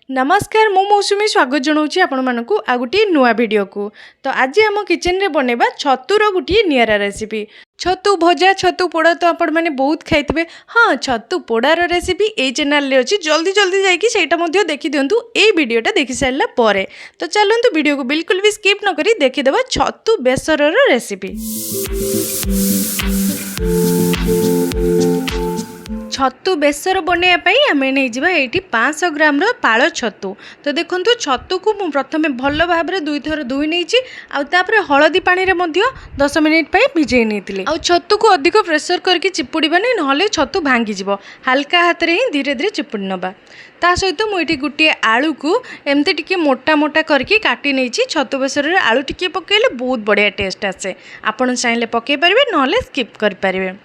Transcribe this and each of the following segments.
नमस्कार मु मौसुमी स्वागत जनाऊँ आपण मानक आ गोटे नुआ वीडियो को। तो आज आम किचन रे बनैबा छतुर गोटे निरा रेसिपी। छतु भजा छतु पोड़ा तो आपण मैंने बहुत खाइथिबे। हाँ, छतु पोड़ार रेसिपी ए चैनल रे अछि, जल्दी जल्दी जाइए सेटा मध्य देखि दियंतु ए वीडियोटा देखि सारला परे। तो चलंतु वीडियो को बिल्कुल भी स्किप न करी देखि देबा छतु बेसरर रेसिपी। छतु बेसर बनवाई आम नहीं ये 500 ग्राम पाल छतु। तो देखो छतु को प्रथम भल भाव में 2 थर धोई नहीं आउे हलदी पानी में 10 मिनिट भिजे नहीं। आ छतु को अधिक प्रेसर करके चिपुड़ानी ना छतु भांगी हल्का हाथ में ही धीरे धीरे चिपुड़ी नवा। ता सहित मुझे गोटे आलू को एमती टिके मोटा मोटा करके काटी नहीं। छतु बेसर आलू टिके पकेले बहुत बढ़िया टेस्ट आसे। आपड़ चाहिए पकई पारे ना स्किप करें।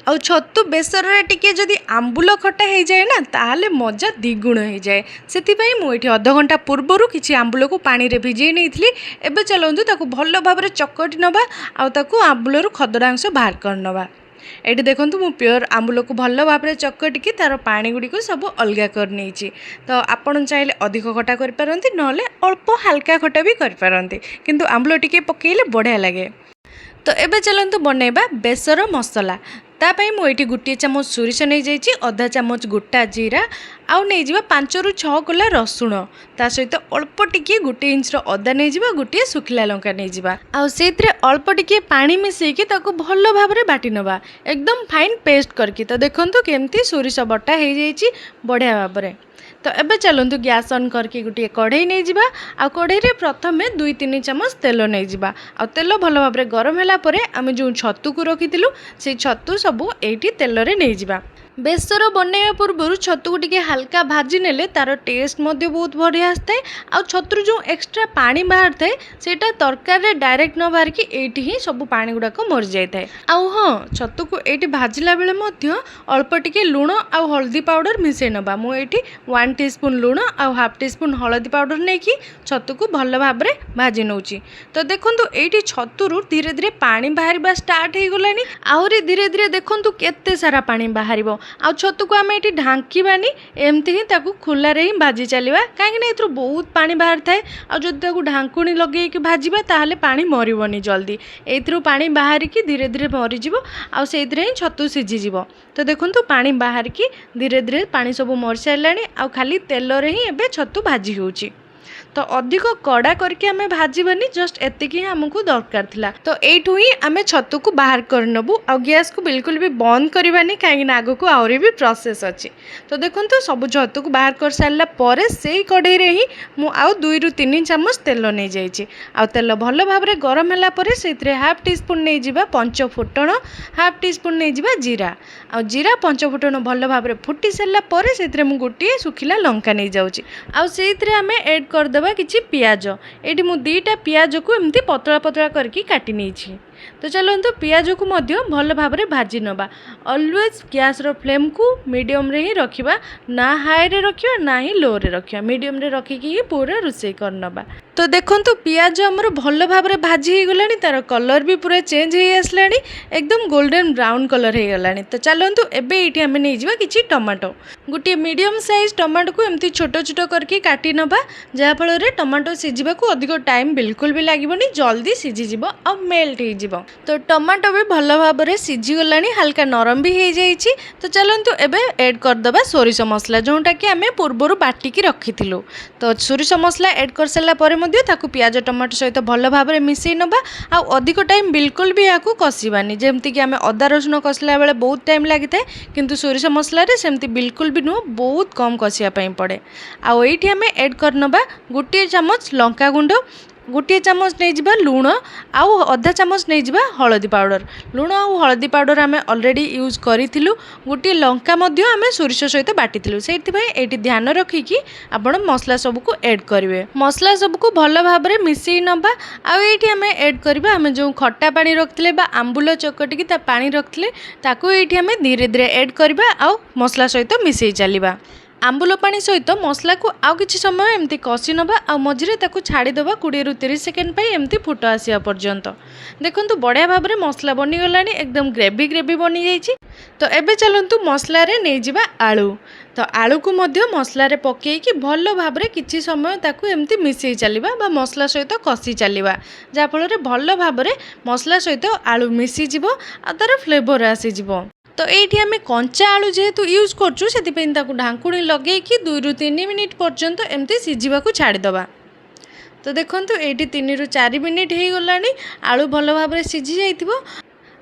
आ छतु बेसर टिके जदि आंबुल खटा हो जाए ना ताहले मजा द्विगुण हो जाए। से मुझे अध घंटा पूर्वर किसी आंबुल को पानी रे भिजे नहीं थी। एबे चलतु ताकू भल भाव में चकटी नवा आउ आंबुलर खदड़ा अंश बाहर कर नवा। ये देखो मु प्योर आंबुल को भल भाव में चकटिकी तार पानी गुड़िक सब अलग कर नहीं। तो आपड़ चाहिए अधिक खटा करपारती ना अल्प हल्का खटा भी करपारती, किंतु आंबुल टिके पकेले बढ़िया लगे। तो एबे चलतु बनैबा बेसर मसला। तापाई मुझे गोटे चामच सोरिष नहीं जाइए, अधा चामच गोटा जीरा आउ नहीं 5 ରୁ 6 कोला रसुण, ता सहित अल्प टिके 1 इंच अदा नहीं जावा, गोटे सुखिला लंका नहीं जावा आउ सेत्रे अल्प टिके पानी मिसेकी ताको भल भाव में बाटी नवा एकदम फाइन पेस्ट करके। तो देखंतु केमती सोरिष बटा हो जाइए बढ़िया भाव में। तो एबे चलतु गैस ऑन करके गोटे कढ़ई नहीं जावा आ कढ़ई रे प्रथम 2-3 चामच तेल नहीं जावा आ तेल भल भाव में गरम होला परे आमे जो छतु को रखिथिलु से छतु सबू एठी तेल रे नहीं जावा। बेसर बनैया पूर्व छतु को टिके हल्का भाजी नेले तार टेस्ट मध्य बहुत बढ़िया आसता है। आ छतुर जो एक्स्ट्रा पानी बाहर थाए सेटा तरकारी डायरेक्ट न बाहर की एठी ही सब पानी गुड़ाक मरी जाए थाए। आउ हाँ, छतु को एठी भाजिला बेले मध्य अल्प टिके लुण आउ हल्दी पाउडर मिसई नबा। मु एठी 1 टीस्पून लुण आउ 1/2 टीस्पून हल्दी पाउडर नहीं कि छतु को भल भाव में भाजी नौची। तो देखंतु एठी छतुरु धीरे धीरे पानी बाहर स्टार्ट हो गलानी। आहरी धीरे धीरे देखंतु केते सारा पानी बाहरिबो। आ छतु को आम ये ढांकीबानी एमती ही ताकू खुलारे ही भाजी चलवा, कहीं बहुत पानी बाहर थाए। आ जदि ढांकुणी लगे भाजवा ताहले पानी मरबनी जल्दी, एथरू पानी बाहर की धीरे धीरे मरीज आ से ही छतु सीझीज। तो देखो पानी बाहर की धीरे धीरे पानी सब मरी सारे आ खाली तेल रे ही एबे छतु भाजी होची। तो अधिक कड़ा करके आमे भाजबानी, जस्ट एतिकी ही हमको दरकार थिला। तो एठू ही आमे छतु को बाहर कर नबू आ गैस को बिल्कुल भी बंद करबानी, कहीं आगो को आउरी भी प्रोसेस अच्छी। तो देखो सब छतु को बाहर कर सारा पर से कढ़ई रे ही मु आउ 2 ରୁ 3 चामच तेल नहीं जाइए। आ तेल भल भाव में गरम होला परे सेथिरे 1/2 टीस्पून नहीं जिबा पंच फुटण, 1/2 टीस्पून नहीं जिबा जीरा आ जीरा पंच फुटण भल भाव में फुटी सारा पर सेथिरे मु गोटे सुखिला लंका नहीं जाउची। आ सेथिरे आमे ऐड कर देबा किछि पियाज। एठी मु 2टा पियाज को एमती पतला पतला करके काटी नहीं। तो चलते पियाज को मध्य भल भाव में भाजी नवा। ऑलवेज गैस रो फ्लेम को मीडियम रे ही रखिबा, ना हाई रे रखिबा ना ही लो रे रखिबा, मीडियम रे रखिकी ही पूरा रोषेई कर नवा। तो देखंतु पियाज हमर भल भाव में भाजी हो गलानी, तार कलर भी पूरा चेंज हो आसलानी, एकदम गोल्डन ब्राउन कलर हो गलानी। तो चलतु एबे एठी हमें नहीं जिबा किछि टमाटो। गोटे मीडियम साइज टमाटो को एमती छोट छोट करके काटी नवा, जहा फल रे टमाटो सिझिबा को अधिक टाइम बिल्कुल भी लागबनी, जल्दी सिझी जिवो आ मेल्ट हो जिवो। तो टमाटो भी भल भाव में सिझी गलानी, हल्का नरम भी हो जाइए। तो चलतु एबे ऐड करदबा सोरिष मसला जोटा कि आमे पूर्वर बाटिकी रखिथिलु। तो सोरिष मसला ऐड कर सारा पर मध्य ताकू पियाज टमाटो सहित भल भाव में मिसई नबा आ अधिक टाइम बिल्कुल भी याकू कषिबानी, जेमती कि आमे अदा रसुण कषिला बेले बहुत टाइम लगी थाए, किंतु सोरिष मसला रे सेमती बिल्कुल भी नुह, बहुत कम कषिया पई पड़े। आ एठी आमे ऐड करनबा 1 चामच लंका गुंड, 1 चामच नहीं जिबा लुण आउ अधा चामच नहीं जिबा हलदी पाउडर। लुण आउ हलदी पाउडर आमे ऑलरेडी यूज करिथिलु। 1 लंका मध्य आमे सोरिष सहित बाटिथिलु, सेथिबाई एठी ध्यान रखिकी आपण मसला सब को ऐड करिवे। मसला सब को भल भाव में मिसई नबा। आउ एठी आमे ऐड करबा आमे जो खट्टा पानी रखथिले बा आंबुल चकटिकी ता पानी रखथिले ताकू एठी आमे धीरे धीरे ऐड करबा आउ मसला सहित मिसई चलिबा। आंबुल पानी सहित मसला को आउ किछि समय एमती कषि नबा आ मझिरे ताकू छाड़ीदेवा 20 ରୁ 30 सेकेंड पे एमती फुट आसिया पर्यंत। देखंतु बढ़िया भाव में मसला बनी गलानी एकदम ग्रेवी ग्रेवी बनी जाइछि। तो एबे चलंतु मसला रे नै जिबा आलू। तो आलू को मध्य मसला रे पकेइकी भल भाव में किछि समय ताकू एमती मिसई चलिबा बा मसला सहित कषि चलिबा जा फल रे भल भाव में मसला सहित आलू मिसी जिवो आ तार फ्लेवर आसी जिवो। तो ये आम कंचा आलू जेहेतु यूज करछु से ढांकुणी लगे 2 ରୁ 3 मिनिट पर्यंत एमती सिझा छाड़ीदबा। तो देखंतु ये 3 ରୁ 4 मिनिट हो गलानी आलू भल भाव में सिझी जाइथिबो।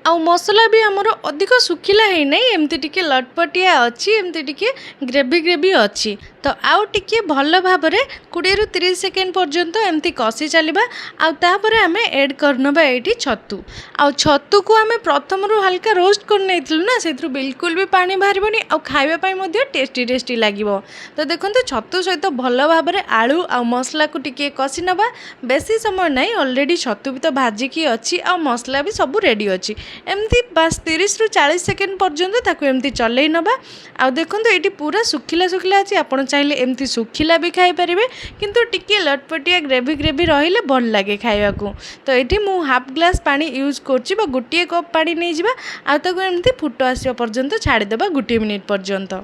आउ मसला भी आमर अधिक सुखिला है नहीं एमती टिके लटपटिया अच्छी एमती टिके ग्रेवी ग्रेवी अच्छी। तो आउ टिके भल भाव में 20 ରୁ 30 सेकेंड पर्यंत एमती कषि चलिबा। आउ तापर आमे ऐड करनबा एठी छतु। आउ छतु को आमे प्रथम रु हल्का रोस्ट कर नैथिलु ना सेथरु बिल्कुल भी पानी बाहरिबोनी आउ खाइबा पई मध्ये टेस्टी टेस्टी लागिवो। तो देखंतु छतु सहित भल भाव में आलू आउ मसला को टिके कषि नबा बेसी समय नहीं ऑलरेडी छतु भी तो भाजिकी अच्छी आउ मसला भी सब रेडी अच्छी एमती बस 30 ରୁ 40 सेकेंड पर्यंत ताकू एमती चलई नबा। आउ देखंतु एटी पूरा सुखिला सुखिला अछि आपण चाहिले एमती सुखिला भी खाई परिबे किंतु टिके लटपटिया ग्रेवी ग्रेवी रहिले भल लागे खाइबा को। तो एटी मु हाफ ग्लास पानी यूज करछि बा गोटे कप पानी नै जिबा आ ताकू एमती फुट आसिया पर्यंत छाड़ी देबा 1 मिनिट पर्यंत।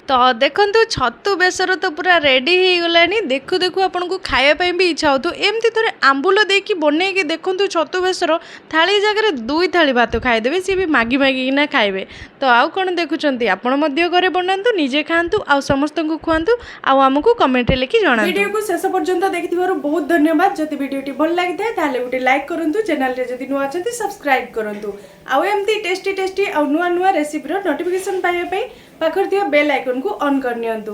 तो देखंतु छतु बेसर तो पूरा रेडी हो गलानी। देखु देखु आपन को खाया पई भी इच्छा हो तो एमती थोड़े आंबुल देकी बनै के देखंतु छतु बेसर थाली जगह 2 थाली भात खाई देबे सी भी मागी मागी ना खाइबे। तो आउ कोन देखुचंती आपण मध्य घरे बनांतु निजे खांतु आ समस्त को खुआंतु आ हमकु कमेंट रे लिखि जणांतु। वीडियो को शेष पर्यंत देखिथिबार बहुत धन्यवाद। जति वीडियोटी भल लागिथाय ताले गुटे लाइक करंतु, चैनल रे जति नुवा अछंती सब्सक्राइब करंतु आ एमती टेस्टी टेस्टी आ नुवा नुवा रेसिपी रो नोटिफिकेशन पाइबा पई पाखर दिया बेल आइकन को ऑन कर नियंतु।